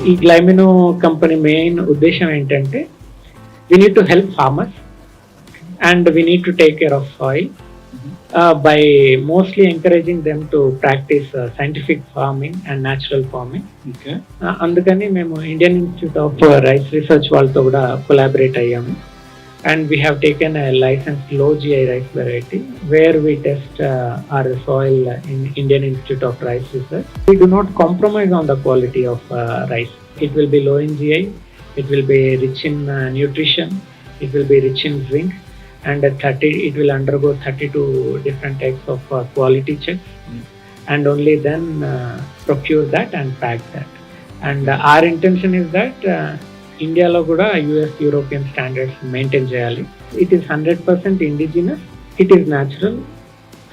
ఈ గ్లైమినో company main ఉద్దేశం ఏంటంటే we need to help farmers and we need to take care of soil by mostly encouraging them to practice scientific farming and natural farming. Okay. అందుకని మేము Indian institute of rice research వాళ్ళతో కూడా collaborate అయ్యాము. And we have taken a licensed low GI rice variety where we test our soil in Indian Institute of Rice Research. We do not compromise on the quality of rice. It will be low in GI, it will be rich in nutrition, it will be rich in zinc, and it will undergo 32 different types of quality checks. And only then procure that and pack that. And our intention is that ఇండియాలో కూడా US European standards maintain చేయాలి. It is 100% indigenous, it is natural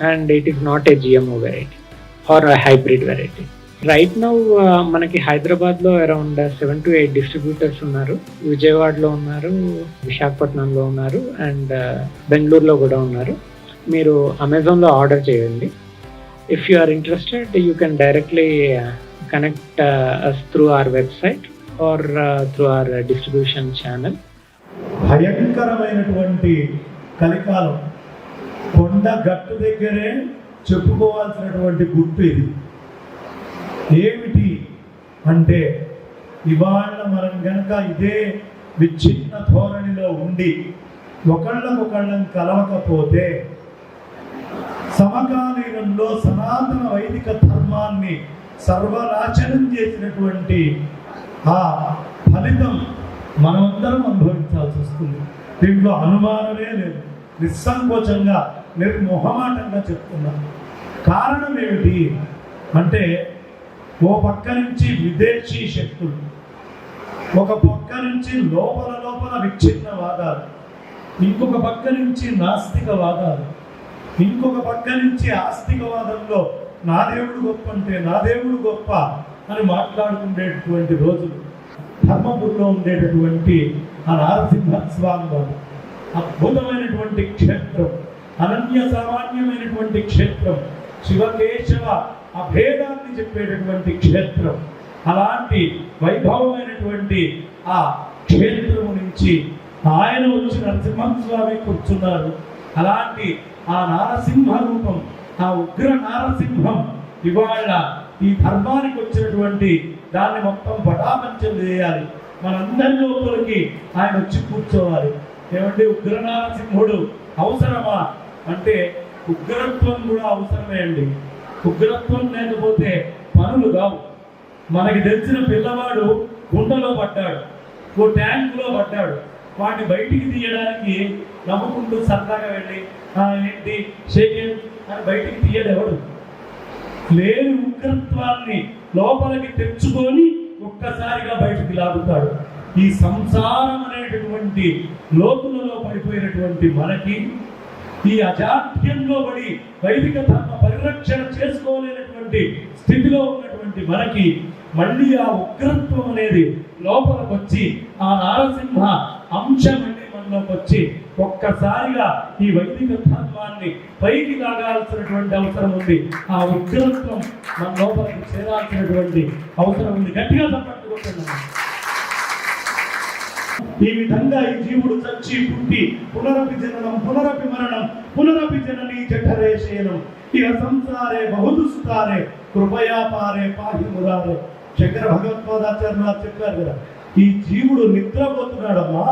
and it is not a GMO variety or hybrid variety. Right now మనకి హైదరాబాద్లో around 7 to 8 distributors ఉన్నారు. విజయవాడలో ఉన్నారు, విశాఖపట్నంలో ఉన్నారు, అండ్ బెంగళూరులో కూడా ఉన్నారు. మీరు అమెజాన్లో ఆర్డర్ చేయండి. If you are interested you can directly connect us through our website or through our distribution channel. భయంకరమైనటువంటి కలికాలం, కొండ గట్టు దగ్గరే చెప్పుకోవాల్సినటువంటి గుర్తు ఇది. ఏమిటి అంటే ఇవాళ మనం గనక ఇదే విచ్ఛిన్న ధోరణిలో ఉండి ఒకళ్ళం కలవకపోతే సమకాలీనంలో సనాతన వైదిక ధర్మాన్ని సర్వనాశనం చేసినటువంటి ఆ ఫలితం మనమందరం అనుభవించాల్సి వస్తుంది. దీంట్లో అనుమానమే లేదు. నిస్సంకోచంగా నిర్మోహమాటంగా చెప్తున్నాను. కారణం ఏమిటి అంటే ఓ పక్క నుంచి విదేశీ శక్తులు, ఒక పక్క నుంచి లోపల విచ్ఛిన్నవాదాలు, ఇంకొక పక్క నుంచి నాస్తికవాదాలు, ఇంకొక పక్క నుంచి ఆస్తికవాదంలో నా దేవుడు గొప్ప అంటే నా దేవుడు గొప్ప అని మాట్లాడుకునేటటువంటి రోజులు. ధర్మపురిలో ఉండేటటువంటి ఆ నారసింహస్వామి వారు అద్భుతమైనటువంటి క్షేత్రం, అనన్య సామాన్యమైనటువంటి క్షేత్రం, శివకేశవ అభేదాన్ని చెప్పేటటువంటి క్షేత్రం. అలాంటి వైభవమైనటువంటి ఆ క్షేత్రము నుంచి ఆయన వచ్చి నరసింహస్వామి కూర్చున్నారు. అలాంటి ఆ నారసింహ రూపం, ఆ ఉగ్ర నారసింహం ఇవాళ ఈ ధర్మానికి వచ్చినటువంటి దాన్ని మొత్తం పటాపంచం చేయాలి. మనందరి లోపలికి ఆయన వచ్చి కూర్చోవాలి. ఏమంటే ఉగ్రనారసింహుడు అవసరమా అంటే ఉగ్రత్వం కూడా అవసరమే అండి. ఉగ్రత్వం లేకపోతే పనులు కావు. మనకి తెలిసిన పిల్లవాడు గుండెలో పడ్డాడు, ఓ ట్యాంకులో పడ్డాడు, వాడిని బయటికి తీయడానికి నవ్వుకుంటూ సరదాగా వెళ్ళి ఏంటి షేక్ అని బయటికి తీయడు ఎవడు. లేని ఉగ్రత్వాన్ని లోపలికి తెచ్చుకొని ఒక్కసారిగా బయటికి లాగుతాడు. ఈ సంసారం అనేటటువంటి లోతులలో పడిపోయినటువంటి మనకి, ఈ అజాడ్యంలో పడి వైదిక ధర్మ పరిరక్షణ చేసుకోలేనటువంటి స్థితిలో ఉన్నటువంటి మనకి మళ్ళీ ఆ ఉగ్రత్వం అనేది లోపలికి వచ్చి ఆ నారసింహ అంశం మనలోకి వచ్చి ఒక్కసారిగా ఈ వైదిక ధర్మాన్ని పైకి లాగాల్సినటువంటి అవసరం ఉంది. ఆ ఉగ్రత్వం మన లోపలికి చేరాల్సినటువంటి అవసరం ఉంది. గట్టిగా తప్పట్టుకుంటున్నాను. ఈ విధంగా ఈ జీవుడు చచ్చి పుట్టి పునరపి జననం పునరపి మరణం పునరపి జననీ జఠరే శయనం ఇహ సంసారే బహుదుస్తారే కృపయా పారే పాహి మురారే. శంకర భగవత్పాదాచార్య చెప్పారు కదా, ఈ జీవుడు నిద్రపోతున్నాడమ్మా,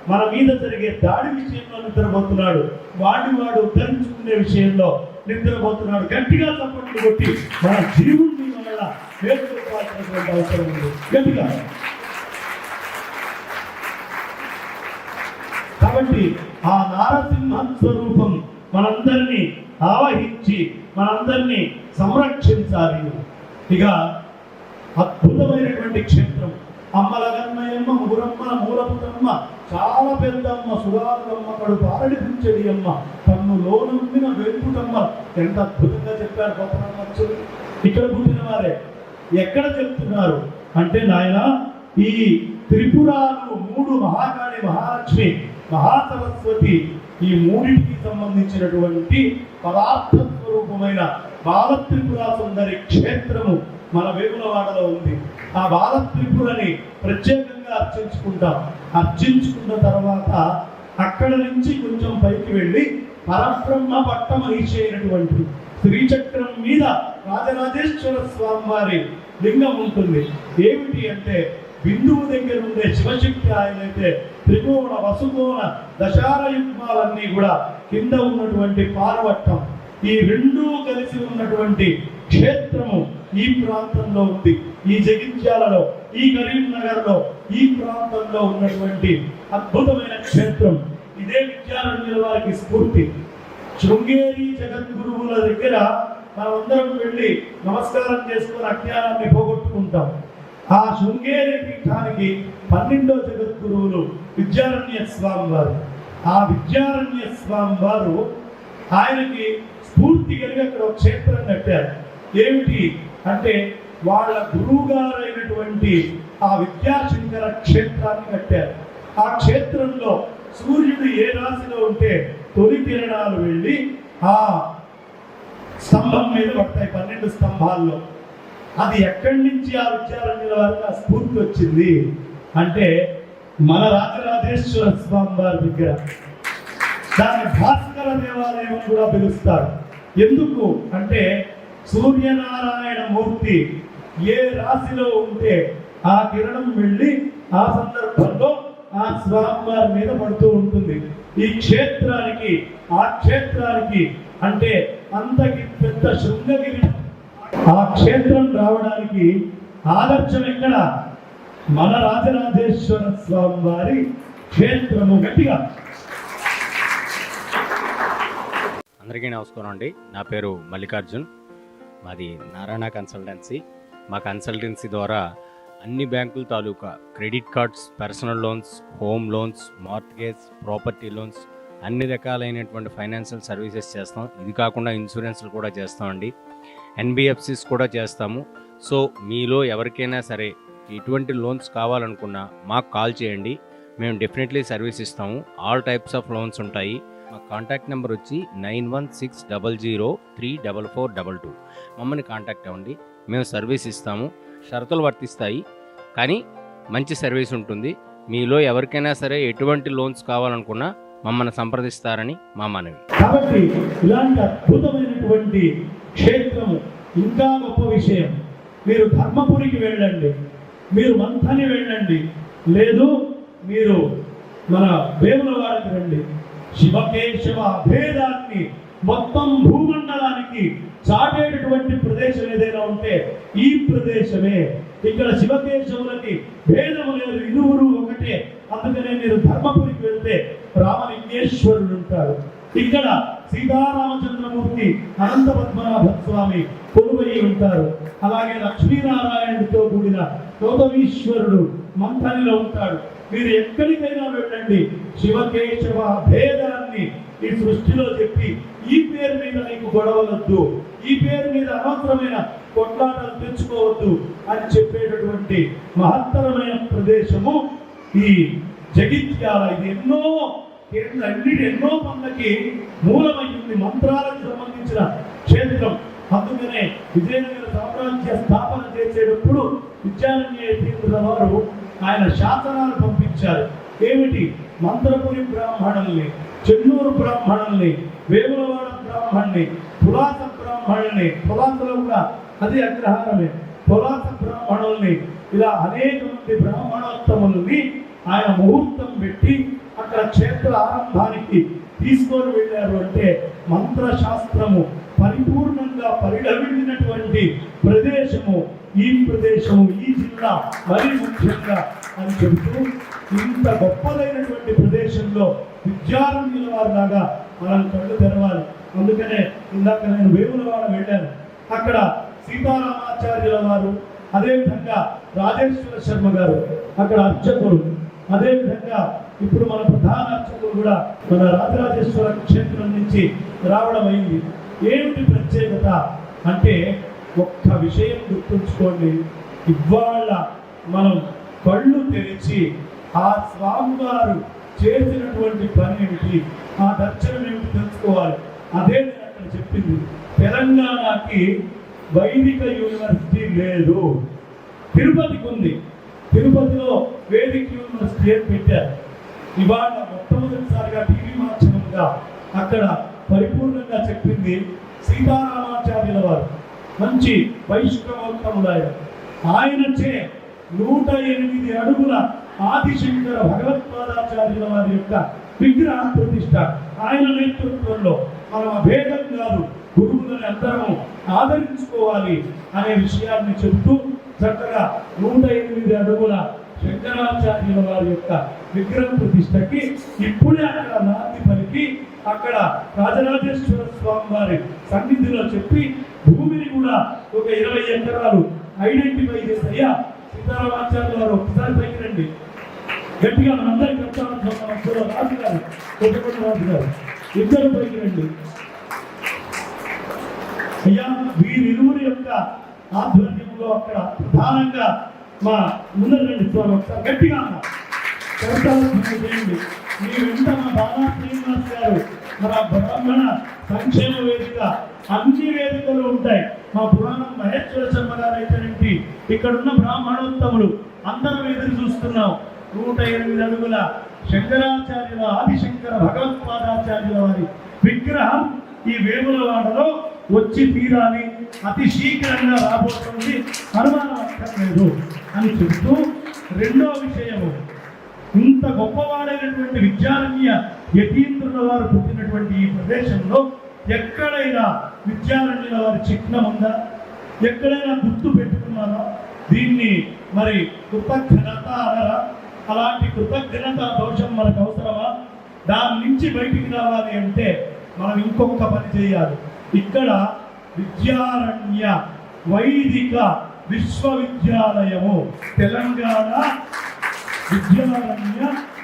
మన మీద జరిగే దాడి విషయంలో నిద్రపోతున్నాడు, వాడు ఉద్ధరించుకునే విషయంలో నిద్రపోతున్నాడు. గట్టిగా చప్పట్లు కొట్టి మన జీవుడిని వల్ల వేసుకోవాల్సినటువంటి అవసరం ఉంది. గట్టిగా. కాబట్టి ఆ నారసింహ స్వరూపం మనందరినీ ఆవహించి మనందరినీ సంరక్షించాలి. ఇక అద్భుతమైనటువంటి క్షేత్రం అమ్మల గన్నయమ్మ ముగురమ్మ మూలపుతమ్మ చాలా పెద్దమ్మ సురాలమ్మ కడు పారడి పుంచెడి అమ్మ తన్ను లోనమ్మిన వెంకుటమ్మ. ఎంత అద్భుతంగా చెప్పారు గొప్ప. ఇక్కడ పుట్టిన వారే ఎక్కడ చెప్తున్నారు అంటే నాయన ఈ త్రిపురాలు మూడు మహాకాళి మహాలక్ష్మి మహాసరస్వతి ఈ మూడింటికి సంబంధించినటువంటి పదార్థ స్వరూపమైన బాల త్రిపుర సుందరి క్షేత్రము మన వేములవాడలో ఉంది. ఆ బాల త్రిపురని ప్రత్యేకంగా అర్చించుకుంటాం. అర్చించుకున్న తర్వాత అక్కడ నుంచి కొంచెం పైకి వెళ్ళి పరబ్రహ్మ పట్టమహిషి అయినటువంటి శ్రీచక్రం మీద రాజరాజేశ్వర స్వామి వారి లింగం ఉంటుంది. ఏమిటి అంటే బిందువు దగ్గర ఉండే శివశక్తి ఆయనైతే త్రికోణ వసుకోణ దశార యుగ్మాలన్నీ కూడా కింద ఉన్నటువంటి పారవట్టం, ఈ రెండూ కలిసి ఉన్నటువంటి క్షేత్రము ఈ ప్రాంతంలో ఉంది. ఈ జగిత్యాలలో, ఈ కరీంనగర్లో, ఈ ప్రాంతంలో ఉన్నటువంటి అద్భుతమైన క్షేత్రం. ఇదే విద్యారణ్యుల వారికి స్ఫూర్తి. శృంగేరి జగద్గురువుల దగ్గర మనమందరం వెళ్ళి నమస్కారం చేసుకుని అజ్ఞానాన్ని పోగొట్టుకుంటాం. ఆ శృంగేరి పీఠానికి 12వ జగద్గురువులు విద్యారణ్య స్వామి వారు. ఆ విద్యారణ్య స్వామి వారు ఆయనకి స్ఫూర్తి కలిగి అక్కడ ఒక క్షేత్రం కట్టారు. ఏమిటి అంటే వాళ్ళ గురువు గారైనటువంటి ఆ విద్యాశంకర క్షేత్రాన్ని కట్టారు. ఆ క్షేత్రంలో సూర్యుడు ఏ రాశిలో ఉంటే తొలి కిరణాలు వెళ్ళి ఆ స్తంభం మీద పడతాయి, 12 స్తంభాల్లో. అది ఎక్కడి నుంచి ఆ విద్యారణ్యుల వారికి ఆ స్ఫూర్తి వచ్చింది అంటే మన రాజరాజేశ్వర స్వామి వారి దగ్గర. దాన్ని భాస్కర దేవాలయం కూడా పిలుస్తారు. ఎందుకు అంటే సూర్యనారాయణ మూర్తి ఏ రాశిలో ఉంటే ఆ కిరణం వెళ్ళి ఆ సందర్భంలో ఆ స్వామి వారి మీద పడుతూ ఉంటుంది. ఈ క్షేత్రానికి ఆ క్షేత్రానికి అంటే అంతకి పెద్ద శృంగగిరి ఆ క్షేత్రం రావడానికి ఆదర్శం ఎక్కడ? మన రాజరాజేశ్వర స్వామి వారి క్షేత్రము. గట్టిగా అందరికీ నమస్కారం అండి. నా పేరు మల్లికార్జున్. మాది నారాయణ కన్సల్టెన్సీ. మా కన్సల్టెన్సీ ద్వారా అన్ని బ్యాంకుల తాలూకా credit cards, personal loans, home loans, mortgage, property loans, అన్ని రకాలైనటువంటి ఫైనాన్షియల్ సర్వీసెస్ చేస్తాం. ఇది కాకుండా ఇన్సూరెన్స్లు కూడా చేస్తామండి. ఎన్బిఎఫ్సిస్ కూడా చేస్తాము. సో మీలో ఎవరికైనా సరే ఎటువంటి లోన్స్ కావాలనుకున్నా మాకు కాల్ చేయండి. మేము డెఫినెట్లీ సర్వీస్ ఇస్తాము. ఆల్ టైప్స్ ఆఫ్ లోన్స్ ఉంటాయి. మా కాంటాక్ట్ నెంబర్ వచ్చి 9160034422. మమ్మల్ని కాంటాక్ట్ అవ్వండి. మేము సర్వీస్ ఇస్తాము. షరతులు వర్తిస్తాయి, కానీ మంచి సర్వీస్ ఉంటుంది. మీలో ఎవరికైనా సరే ఎటువంటి లోన్స్ కావాలనుకున్నా మమ్మల్ని సంప్రదిస్తారని మా మనవి. కాబట్టి ఇలాంటి అద్భుతమైనటువంటి క్షేత్రము ఇంకా గొప్ప విషయం. మీరు ధర్మపురికి వెళ్ళండి, మీరు మంథని వెళ్ళండి, లేదు మీరు మన వేములవాడకి రండి. శివకేశవ భేదాన్ని మొత్తం భూమండలానికి చాటేటటువంటి ప్రదేశం ఏదైనా ఉంటే ఈ ప్రదేశమే. ఇక్కడ శివకేశవులకి భేదము లేదు, ఇరువురు ఒకటే. అందుకనే మీరు ధర్మపురికి వెళ్తే రామలింగేశ్వరుడు ఉంటారు. ఇక్కడ సీతారామచంద్రమూర్తి, అనంత పద్మనాభ స్వామి కొలువై ఉంటారు. అలాగే లక్ష్మీనారాయణుడితో కూడిన గౌతమీశ్వరుడు మంథనిలో ఉంటాడు. మీరు ఎక్కడికైనా వెళ్ళండి, శివకేశవ భేదాన్ని ఈ సృష్టిలో చెప్పి ఈ పేరు మీద నీకు గొడవలొద్దు, ఈ పేరు మీద అనవసరమైన కొట్లాటలు తెచ్చుకోవద్దు అని చెప్పేటటువంటి మహత్తరమైన ప్రదేశము ఈ జగిత్యాల. ఇది ఎన్నో పనులకి మూలమైంది, మంత్రాలకు సంబంధించిన క్షేత్రం. అందుకనే విజయనగర సామ్రాజ్య స్థాపన చేసేటప్పుడు విద్యారణ్య తీర్థుల వారు ఆయన శాసనాలు పంపించారు. ఏమిటి? మంత్రపురి బ్రాహ్మణుల్ని, చెన్నూరు బ్రాహ్మణుల్ని, వేములవాడ బ్రాహ్మణ్ణి, పులాస బ్రాహ్మణుల్ని, పులాసలో కూడా అది అగ్రహారమే, పులాస బ్రాహ్మణుల్ని, ఇలా అనేక మంది బ్రాహ్మణోత్తముల్ని ఆయన ముహూర్తం పెట్టి అక్కడ క్షేత్ర ఆరంభానికి తీసుకొని వెళ్ళారు. అంటే మంత్రశాస్త్రము పరిపూర్ణంగా పరిఢవిల్లినటువంటి ప్రదేశము ఈ ప్రదేశము, ఈ జిల్లా మరీ ముఖ్యంగా అని చెబుతూ, ఇంత గొప్పదైనటువంటి ప్రదేశంలో విద్యారణ్యుల వారి లాగా మనం కళ్ళు తెరవాలి. అందుకనే ఇందాక నేను వేములవాడ వెళ్ళాను. అక్కడ సీతారామాచార్యుల వారు, అదేవిధంగా రాజేశ్వర శర్మ గారు అక్కడ అర్చకులు, అదేవిధంగా ఇప్పుడు మన ప్రధాన అర్చకులు కూడా మన రాజరాజేశ్వర క్షేత్రం నుంచి రావడం అయింది. ఏమిటి ప్రత్యేకత అంటే ఒక్క విషయం గుర్తుంచుకోండి. ఇవాళ మనం కళ్ళు తెరిచి ఆ స్వామివారు చేసినటువంటి పని ఏమిటి, ఆ దర్శనం ఏమిటి తెలుసుకోవాలి. అదే నేను అక్కడ చెప్పింది. తెలంగాణకి వైదిక యూనివర్సిటీ లేదు. తిరుపతికి ఉంది. తిరుపతిలో వేదిక స్టేజ్ పెట్టారు. ఇవాళ మొట్టమొదటిసారిగా టీవీ మాధ్యమంగా అక్కడ పరిపూర్ణంగా చెప్పింది సీతారామాచార్యుల వారు. మంచి వైష్ణవోత్తముడు ఆయనచే 108 అడుగుల ఆదిశంకర భగవత్పాదాచార్యుల వారి యొక్క విగ్రహ ప్రతిష్ట ఆయన నేతృత్వంలో. మనం అభేదం కాదు, గురువులని అందరం ఆదరించుకోవాలి అనే విషయాన్ని చెబుతూ చక్కగా 108 అడుగుల శంకరాచార్యుల వారి యొక్క విగ్రహ ప్రతిష్టకి ఇప్పుడే అక్కడ నాంది పలికి అక్కడ రాజరాజేశ్వర స్వామి వారి సన్నిధిలో చెప్పి భూమిని కూడా ఒక 20 ఎకరాలు ఐడెంటిఫై చేసయ్యా సీతారామాచార్యుల వారు ఒకసారి పైకి రండి, గట్టిగా మనందరికీ చెప్తాను. రాజు గారు, కొత్తపల్లి రాజు గారు ఇద్దరు పైకి రండి అయ్యా. వీరిరువురి యొక్క ఆధ్వర్యంలో అక్కడ ప్రధానంగా మా ముందరండి స్వామి ఒకసారి గట్టిగా చేయండి. మీ వెంట మా బాలా శ్రీనివాస్ గారు, మన బ్రాహ్మణ సంక్షేమ వేదిక, అన్ని వేదికలు ఉంటాయి. మా పురాణం మహేశ్వర శర్మ గారు అయితేనేంటి, ఇక్కడ ఉన్న బ్రాహ్మణోత్తములు అందరం ఎదురు చూస్తున్నాం. 108 అడుగుల శంకరాచార్యుల ఆదిశంకర భగవత్పాదాచార్యుల వారి విగ్రహం ఈ వేములవాడలో వచ్చి తీరాలి, అతి శీఘ్రంగా రాబోతుంది, అనుమానం అక్కర్లేదు అని చెబుతూ, రెండో విషయము, ఇంత గొప్పవాడైనటువంటి విద్యారణ్య యతీంద్రుల వారు పుట్టినటువంటి ఈ ప్రదేశంలో ఎక్కడైనా విద్యారణ్యుల వారి చిహ్నం ఉందా? ఎక్కడైనా గుర్తు పెట్టుకున్నారా? దీన్ని మరి కృతజ్ఞత అనరా? అలాంటి కృతజ్ఞత దోషం మనకు అవసరమా? దాని నుంచి బయటికి రావాలి అంటే మనం ఇంకొక పని చేయాలి. ఇక్కడ విద్యారణ్య వైదిక విశ్వవిద్యాలయము, తెలంగాణ విద్యారణ్య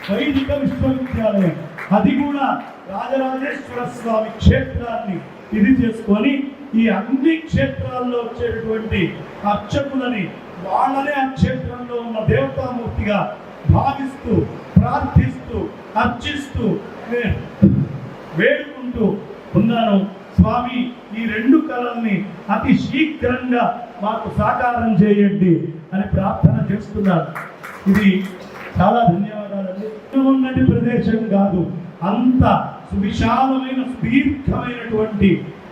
వైదిక విశ్వవిద్యాలయం, అది కూడా రాజరాజేశ్వర స్వామి క్షేత్రాన్ని ఇది చేసుకొని ఈ అన్ని క్షేత్రాల్లో వచ్చేటటువంటి అర్చకులని వాళ్ళనే ఆ క్షేత్రంలో ఉన్న దేవతామూర్తిగా భావిస్తూ ప్రార్థిస్తూ అర్చిస్తూ వేడుకుంటూ ఉన్నాను. స్వామి, ఈ 2 కళల్ని అతి శీఘ్రంగా మాకు సాకారం చేయండి అని ప్రార్థన చేస్తున్నారు. ఇది చాలా ధన్యవాదాలండి. ఉన్నటి ప్రదేశం కాదు, అంత సువిశాలమైన సుదీర్ఘమైనటువంటి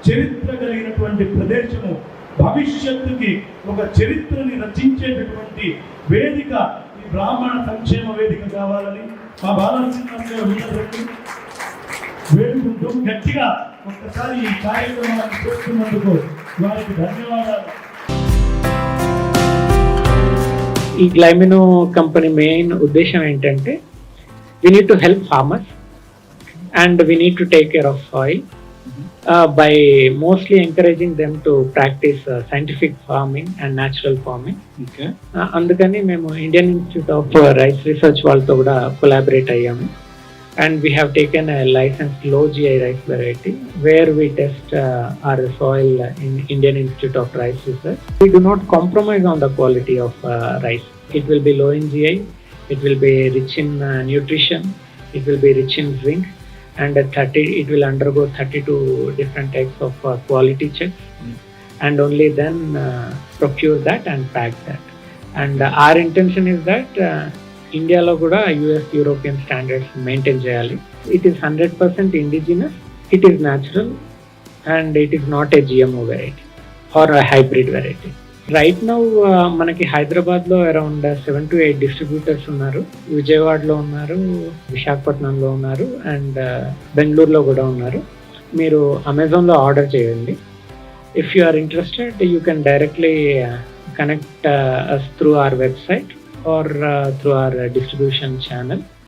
చరిత్ర కలిగినటువంటి ప్రదేశము. భవిష్యత్తుకి ఒక చరిత్రని రచించేటటువంటి వేదిక ఈ బ్రాహ్మణ సంక్షేమ వేదిక కావాలని మా బాలసింహంగా వేడుకుంటూ గట్టిగా ఒక్కసారి ఈ కార్యక్రమాన్ని చేస్తున్నందుకు వారికి ధన్యవాదాలు. ఈ గ్లైమినో కంపెనీ మెయిన్ ఉద్దేశం ఏంటంటే, we need to help farmers and we need to take care of soil by mostly encouraging them to practice scientific farming and natural farming. అందుకని మేము Indian institute of rice research వాళ్ళతో కూడా collaborate అయ్యాము. And we have taken a licensed low GI rice variety where we test our soil in Indian Institute of Rice Research. We do not compromise on the quality of rice. It will be low in GI, it will be rich in nutrition, it will be rich in zinc, and it will undergo 32 different types of quality checks, and only then procure that and pack that. And our intention is that ఇండియాలో కూడా US European standards maintain చేయాలి. It is 100% indigenous, it is natural, and it is not a GMO variety or hybrid variety. Right now మనకి హైదరాబాద్లో around 7 to 8 distributors ఉన్నారు. విజయవాడలో ఉన్నారు, విశాఖపట్నంలో ఉన్నారు, అండ్ బెంగళూరులో కూడా ఉన్నారు. మీరు అమెజాన్లో ఆర్డర్ చేయండి. If you are interested you can directly connect us through our website or through our distribution channel.